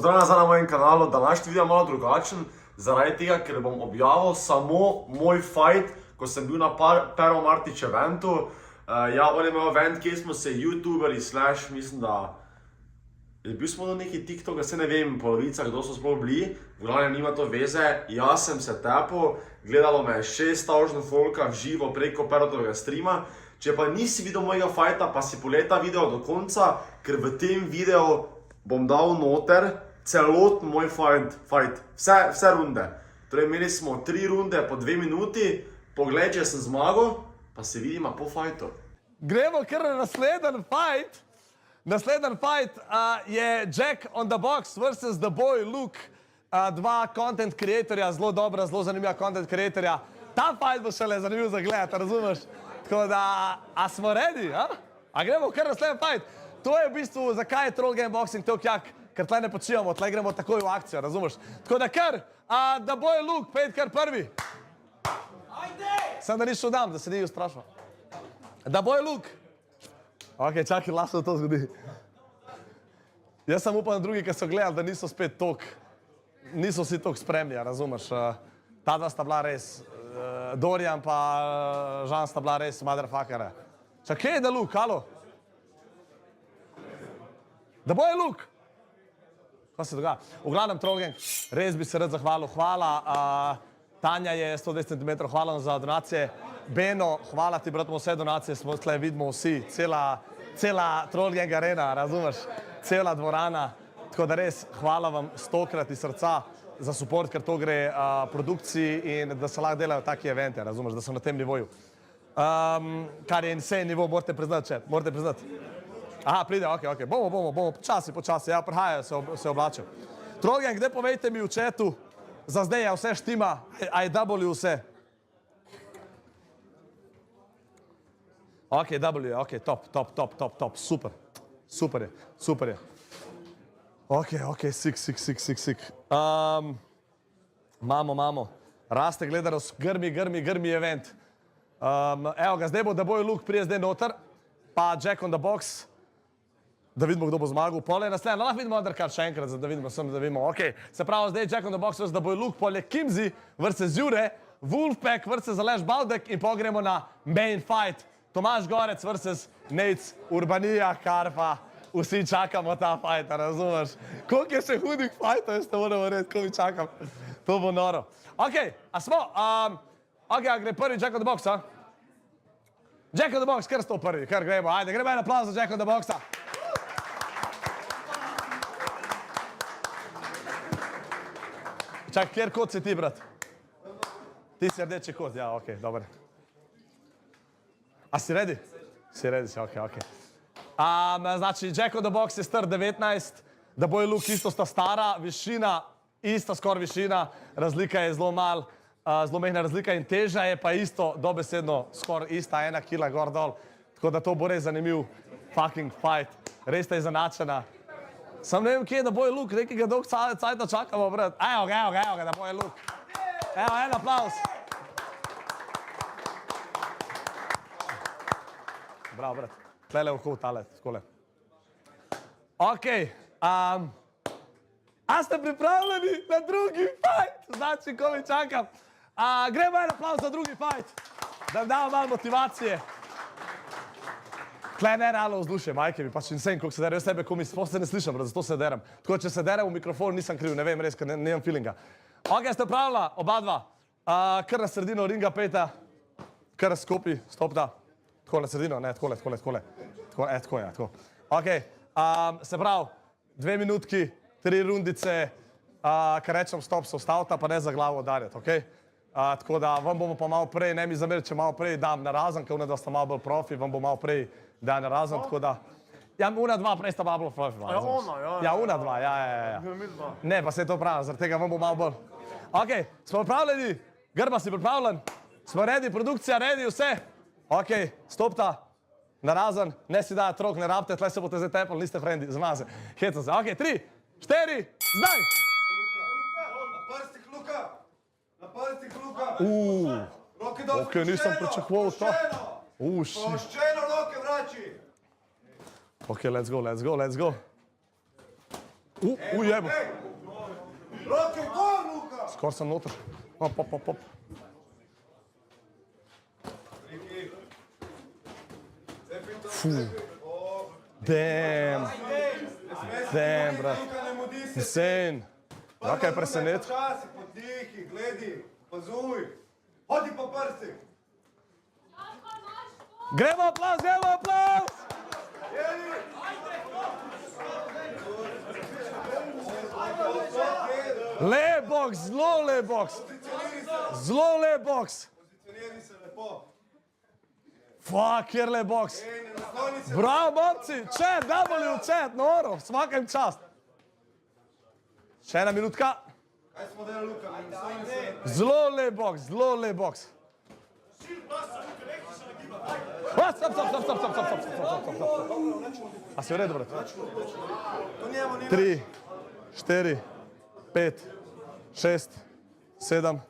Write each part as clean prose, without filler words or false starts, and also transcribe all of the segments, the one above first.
Pozdravljam nazaj na mojem kanalu. Današnji video je malo drugačen, zaradi tega, ker bom objavil samo moj fight, ko sem bil na Pero Martić eventu. Ja, on je imel event, kjer smo se youtuberi slash, mislim da je bil smo na neki TikTok, se ne vem, polovica, kdo so sploh bili. V glavnem nima to veze, jaz sem se tepil, gledalo me 6000 folka v živo preko Perotovega streama. Če pa nisi videl mojega fajta, pa si poleta video do konca, ker v tem videu bom dal noter celoten moj fight, vse runde. Torej imeli smo 3 runde po 2 minuti, pogled, če sem zmagal, pa se vidimo po fajtu. Gremo kar na naslednji fight. Naslednji fight je Jack on the Box versus The Boy Luke. Dva content creatorja, zelo dobra, zelo zanimiva content creatorja. Ta fight bo šele zanimiv za gledati, razumeš? Tako da, a smo ready, a? A gremo kar na naslednji fight? To je v bistvu, zakaj je Troll Game Boxing toliko jak, ker tle ne počivamo, tle gremo takoj v akcijo, razumeš? Tako da kar, The Boy Luke, pejt kar prvi. Sem da nič dam, da se ni ustrašal. The Boy Luke. Ok, čakaj, lahko to zgodi. Jaz sem upal na drugi, ki so gledali, da niso spet tok, niso vsi tok spremlja, razumeš? Ta dva sta bila res, Dorian pa Žan sta bila res motherfuckere. Čakaj, da Luke, halo? The Boy Luke. Kaj se dogaja? V glavnem, Troll Gang, res bi se rad zahvalil. Hvala, Tanja je 110 cm, hvala za donacije. Beno, hvala ti, bratmo, vse donacije smo tle vidimo vsi, cela Troll Gang arena, razumeš? Cela dvorana. Tako da res, hvala vam 100-krat iz srca za support, ker to gre produkciji in da se lahko delajo taki evente, razumeš, da so na tem nivoju. Kar je insane nivo, morate priznati, če, morate priznati. Aha, pride, ok, bomo, počasi, ja, prihajajo, se oblačijo. Troll Gang, kde povejte mi v chatu, za zdaj je vse štima, a je W vse? Ok, W je, ok, top, super je. Ok, sik. Mamo, raste gledanost, grmi event. Evo ga, zdaj bo The Boy Luke prije zdaj noter, pa Jack on the Box, da vidimo, kdo bo zmagal. Pole naslednje, lahko vidimo undercard še enkrat, da vidimo, ok. Se pravi, zdaj Jack on the Box versus The Boy Luke, pole Kimzi versus Jure, Wolfpack versus Aleš Baldek in pogremo na main fight. Tomaž Gorec versus Nec Urbanija, Karpa. Vsi čakamo ta fight, razumeš? Koliko je še hudih fightov, jaz te moramo reči, ko mi čakam. To bo noro. Ok, a smo? Ok, a gre prvi Jack on the Box, a? Jack on the Box, kar sto prvi, kar gremo. Ajde, gremo en aplauz za Jack on the Boxa. Čak, kjer kod si ti, brat? Ti si rdeči kod, ja, ok, dobar. A si ready? Si ready, ok. Znači, Jack on the Box je star 19, The Boy Luke isto sta stara, višina, ista skor višina, razlika je zelo mal, zelo mehna razlika in teža je pa isto, dobesedno skor ista, 1 kila gor dol. Tako da to bo res zanimiv fucking fight. Res sta izenačena. Sam ne vem, kje je The Boy Luke, nekega dolg cajta čakamo, brat. Evo ga, The Boy Luke. Evo, en aplauz. Bravo, brat. Tlele v tale, skole. Ok, a ste pripravljeni na drugi fight? Znači, ko mi čakam. Gremo en aplauz za drugi fight. Da vam damo malo motivacije. Tle ne realno vzdušje, majke mi, pač insane, koliko se dere, jaz tebe, ko mi se ne slišam, zato se derem. Tako, če se derem v mikrofon, nisem kriv, ne vem, res, ker nemam feelinga. Ok, ste pravila, oba dva. Kar na sredino ringa pejta, kar skupaj, stopta. Tako na sredino, ne, takole. Tako, ja, tako. Ok, se pravi, 2 minutki, 3 rundice, kar rečem stop, se ustavita, pa ne za glavo udarjati, ok? Tako da vam bomo pa malo prej, ne mi zameriti, če malo prej dam na razen, ker da sta malo bolj profi, vam bo malo prej dam na razen, tako da... Ja, una dva, prej sta malo bolj profi. Ja, una dva, ja. Ne, pa se je to pravno, zaradi tega vam bo malo bolj. Ok, smo pripravljeni? Grba si pripravljen? Smo ready, produkcija ready, vse? Ok, stopta, na razen, ne si daja trok, ne rabite, tle se boste zdaj tepali, niste frendi, zmaze. Hecam se, ok, 3, 4, zdaj! Na prstih Luka! Ok, nisem pričakoval to. Poščeno roke vrači! Ok, let's go. Ujebo. Roke gor, Luka! Skoro sem noter. Hop, hop, hop, hop. Damn. Damn, brat. Luka, ne mudi se. Insane. Raka je presenet. Počasi, podihi, gledi, pazuj. Hodi po prstih. Gremo aplauz, gremo aplauz! Lep boks, zelo lep boks. Zelo lep boks. Pozicioniraj se lepo. Fuck, kjer lep boks. Ne nasloni se. Bravo, momci, chat, W, chat, noro, svakem čast. Še ena minutka. Kaj smo delali, Luka? Ne nasloni se. Zelo lep boks, zelo lep boks. Stop. A si v redu, brat? To njemu ni 3, 4, 5, 6, 7,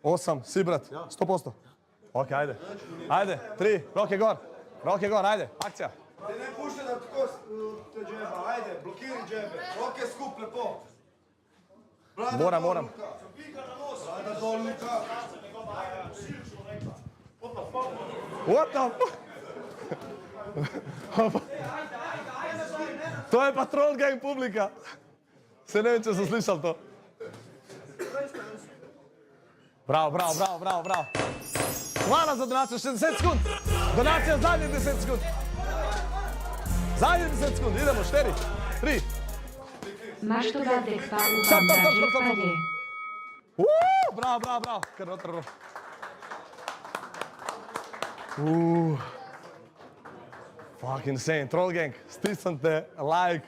8, si brat, 100%. Ok, ajde. Ajde, 3, roke gor, ajde, akcija. Te ne puštaj da tako te džeba. Ajde, blokiraj džebe. Roke skup lepo. Brada Moram, dol, moram. Luka. Brada dol, Luka. What the fuck? To je pa troll gang publika. Se ne vem, če sem slišal to. Bravo. Hvala za donacijo, še 10 sekund. Donacija zadnjih 10 sekund. Zadnjih 10 sekund, idemo, 4, 3. Masz dodatek pa Stop. panie. Bravo. Kar noter, bro. Fuck insane, troll gang, stisnite like.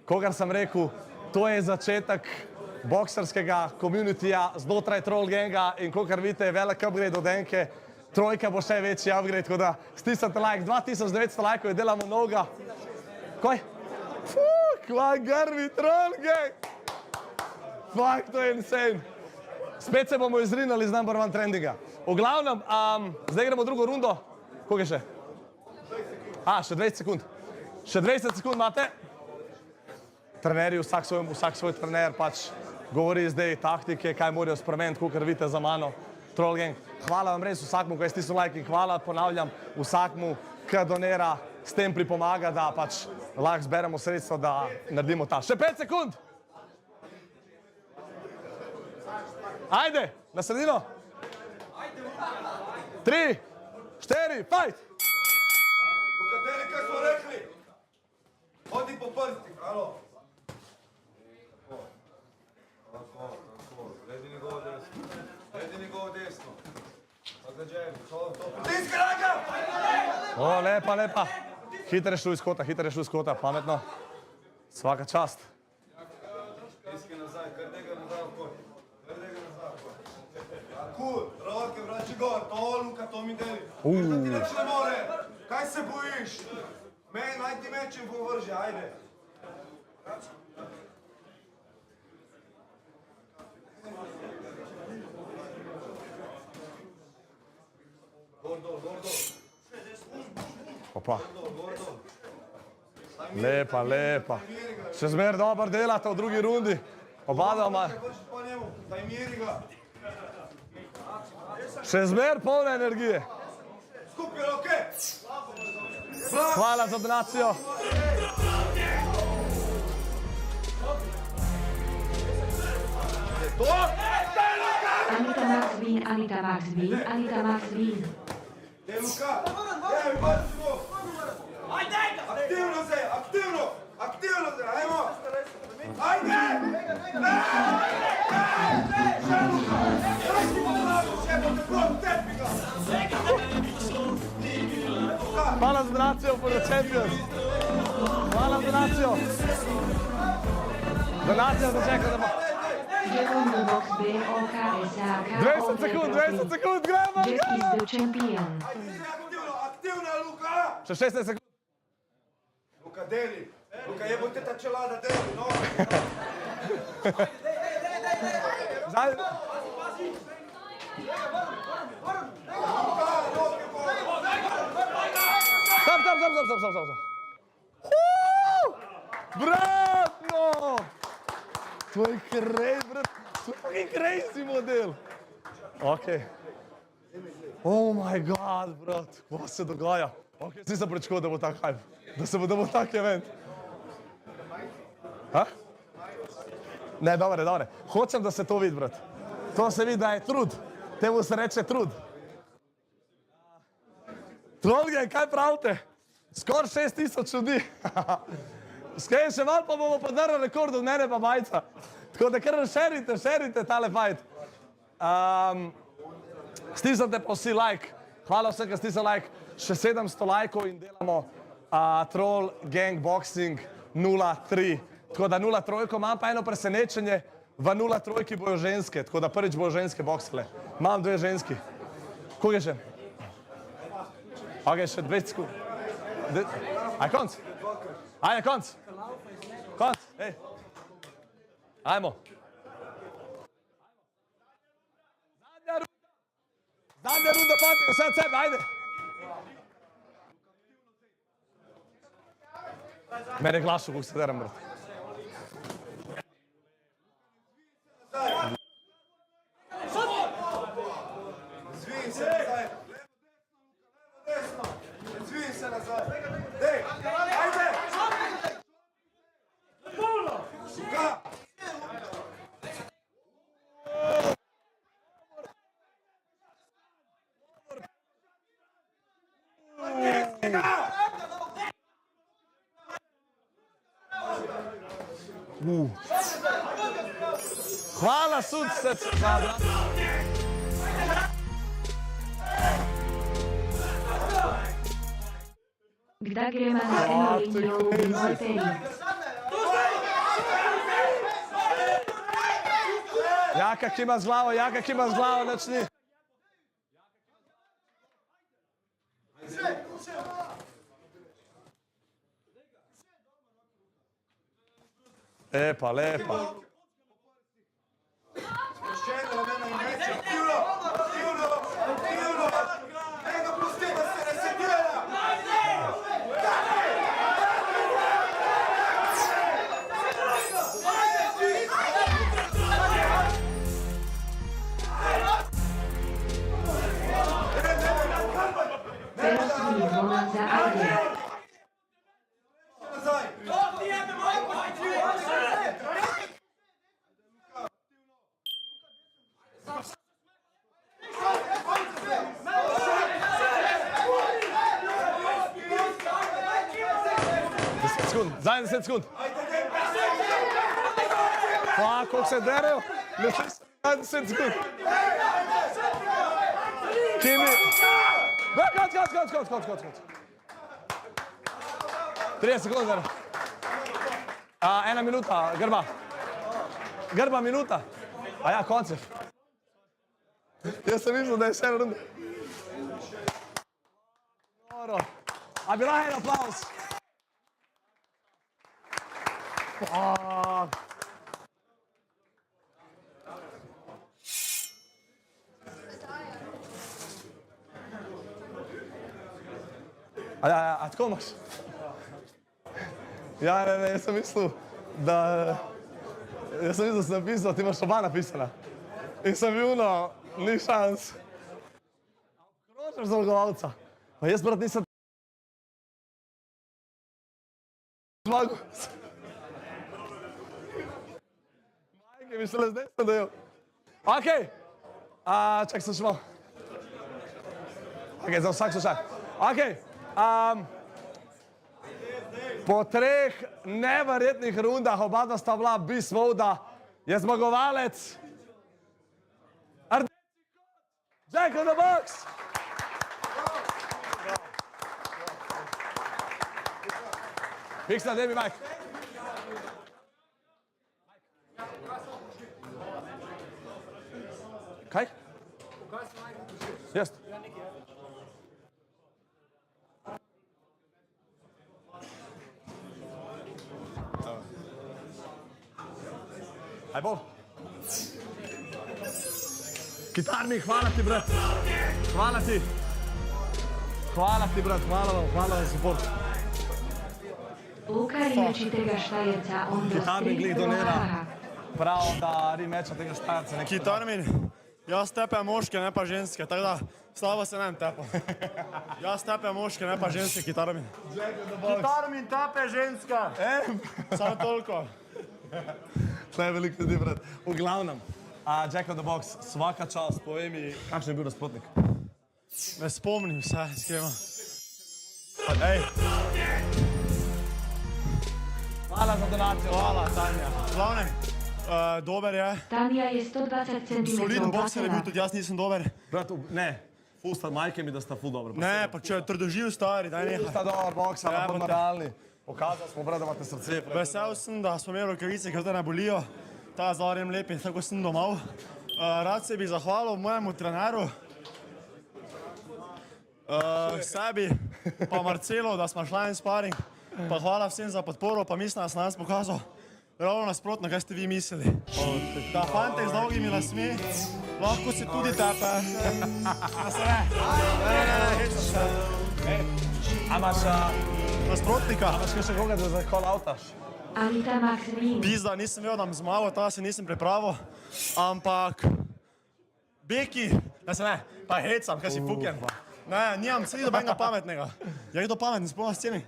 Kogar sem rekel, to je začetek bokserskega komunitija znotraj troll ganga in kokar vidite, je velik upgrade od enke. Trojka bo še večji upgrade, tako da stisnite like. 2900 lajkov je delamo noga. Kaj? Fuck, kva grvi troll gang. Fuck, to je insane. Spet se bomo izrinali z number one trendinga. V glavnem, zdaj gremo drugo rundo. Koga še? Še 20 sekund. Še 20 sekund imate. Trenerji, vsak svoj trener pač govori zdaj taktike, kaj morajo spremeniti, kakor vidite za mano. Troll gang. Hvala vam res vsakmu, ki je stisnil like in hvala, ponavljam, vsakmu, ki donira, s tem pripomaga, da pač lahko zberemo sredstva, da naredimo ta. Še 5 sekund. Ajde, na sredino. 3, 4, fight! Pokateri, kaj smo rekli? Hodi po prstih, alo. Tako. Gledi njegovo desno. Pa za džebi, to. Pritiski, raga! O, lepa. Hitro je šel iz kota, pametno. Svaka čast. Pritiski nazaj, kar tega nazaj v kot. Cool, roke vrači gor, to Luka, to mi deli. Veš, da ti reč ne more, kaj se bojiš? Naj ti mečem povrže, ajde. Gor dol. Opa. Lepa. Še zmer dobro delate v drugi rundi. Obadva. Vrši po njemu, daj miri ga. Še zmer polne energije. Skupaj roke. Hvala za donacijo. Anita Max win. Dej Luka, vršimo. Aktivno se, ajmo. Ajde! Še Luka! Hvala za donacijo for the champions. Hvala za donacijo. Donacija za čeka, da bo. Secondo box BOKSAK. 20 sekund, gremo! Jack is the champion. Aktivno, Luka! Še 16 sekund. Luka, deli. Luka, jebote ta čelada, deli, no. Zdaj... Stop. Brat, no! To je crazy, brat. To je fucking crazy model. Ok. Oh my god, brat. Kaj se dogaja? Ok, nisem pričakoval, da bo tak hype. Da bo tak event. Ha? Ne, dobre. Hočem, da se to vidi, brat. To se vidi, da je trud. Temu se reče trud. Trollge, kaj pravite? Skoraj 6000 ljudi. Skaj, še malo pa bomo podrli rekord od mene pa Bajca. Tako da kar šerite tale fight. Stisnite pa vsi like. Hvala vsem, ki stisnite like. Še 700 lajkov in delamo Troll Gang Boxing 0-3. Tako da 0-3 imam pa eno presenečenje. V 0-3 bojo ženske, tako da prvič bojo ženske boksale. Imam 2 ženski. Koga je še? Ok, še 20 sekund. Aj, konc. Ajde, konc. Konc, hej. Ajmo. Zadnja runda, fati, vse od sebe, ajde. Mene je glašo, kako se deram, brat. Zvij se nazaj. Levo, desno. Zvij se nazaj. Dej, ajde. Suka. Hvala, sudce. Kdaj gremo na eno linijo v Volteri? Jaka kima z glavo, načni. Lepa. Še eno rameno in meče. Aktivno. Ne ga pusti, da se resetira. Teraz volan za Adria. Nazaj. Zadnji 10 sekund. Pa, koliko se derejo? Zadnji 10 sekund. Kimi. Konc. 30 sekund, Grba. 1 minuta, Grba. Grba, minuta. A ja, koncev. Jaz sem mislil, da je še ena runda. Dobro. A bi lahko en aplauz? A tako imaš? Ja, ne, jaz sem mislil, da sem napisal, ti imaš oba napisana. In sem bil, no, ni šans. Kročaš za zmagovalca. Pa jaz, brat, nisem zmagal. Majke, mi šele zdaj sem dojel. Okej. Čak sem še malo. Okej, za vsak slušaj. Okej. Po 3 neverjetnih rundah, oba dva sta bila Beast Mode, je zmagovalec Jack in the Box! Pixel, daj mi Mike. Kaj? Jaz. Aj bo. Kitarnik, hvala ti, brat. Hvala ti. Hvala ti, brat. Hvala vam za support. Okarinačitega Štajerca on Kitarnik glih donira prav, da remeča tega štajerca nekaj. Kitarmin, jaz tepem moške, ne pa ženske, tako da slabo se nem tepa. Jaz tepem moške, ne pa ženske, Kitarmin. Kitarmin tepe ženska. Samo toliko. To je veliko ljudi, brat. V glavnem, Jack on the Box, svaka čast, povej mi, kakšen je bil nasprotnik? Ne spomnim se, iskreno. Ej, Hvala za donacijo. hvala, Tanja. Glavne, dober je. Tanja je 120 cm. Soliden bokser je bil, tudi jaz nisem dober. Brat, ne, ful sta majke mi, da sta ful dobro. Ne, pa če je trdoživ stari, daj nehaj. Sta dober bokser, Ja, pa pa te- realni. Pokazali smo, brat, da imate srce. Vesel sem, da smo imeli rokavice, ker te ne bolijo. Ta zarjem lepi, tako sem domov. Rad se bi zahvalil mojemu treneru, sebi, pa Marcelu, da smo šla en sparing. Pa hvala vsem za podporo, pa mislim, da sem nas pokazal ravno nasprotno, kaj ste vi mislili. Da fantek z dolgimi lasmi lahko se tudi tepe. Da se ne. Ne, hecam se. A imaš Nasprotnika. še koga za call outa? Anita Max Ring. Pizda, nisem vedel, da bom zmagal, ta se nisem pripravil, ampak Beki, da se ne, pa hecam, kaj si fuken. Ne, nimam se nobenega pametnega. Je kdo pametni, sploh na sceni?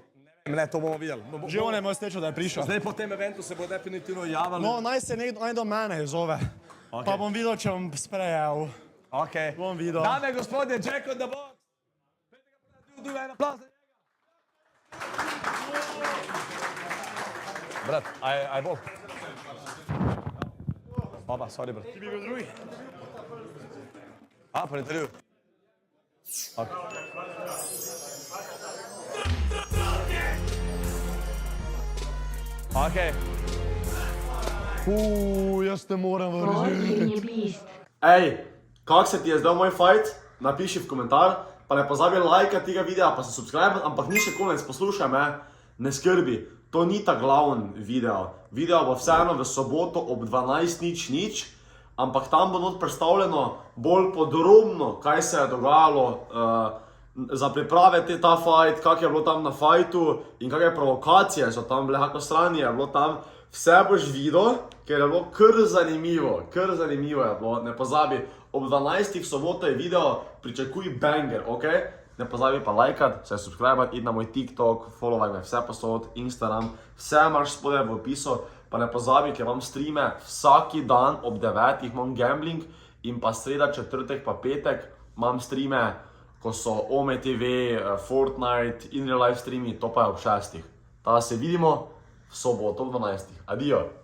Ne, to bomo videli. Že on je moj stečo, da je prišel. Zdaj po tem eventu se bo definitivno javljali. No, naj se naj do mene zove, pa bom videl, če bom sprejel. Ok. Bom videl. Dame in gospodje, Jack on the Box. Dajte en aplauz za njega. Brat, aj bo. Oba, sorry, brat. Ti bi bil drugi. Po intervju. Ok. Ok. Jaz te moram Odrin je beast. Ej, kak se ti je zdaj moj fight? Napiši v komentar, pa ne pozabi lajka tega videa, pa se subscribe, ampak ni še konec, poslušaj me, ne skrbi, to ni ta glavni video. Video bo vseeno v soboto ob 12:00, ampak tam bo not predstavljeno bolj podrobno, kaj se je dogajalo za priprave ta fight, kak je bilo tam na fightu in kakšne provokacije so tam bile, kako strani je bilo tam. Vse boš videl, ker je bilo kar zanimivo je bilo, ne pozabi, ob 12:00 v soboto je video, pričakuj banger, ok? Ne pozabi pa lajkat, se subscribe, id na moj TikTok, followaj me vse posod, Instagram, vse imaš spodaj v opisu, pa ne pozabi, ker imam streame vsaki dan ob 9:00 imam gambling in pa sreda, četrtek pa petek imam streame, ko so Ome TV, Fortnite in real life streami, to pa je ob 6:00. Ta se vidimo v soboto ob 12:00. Adijo!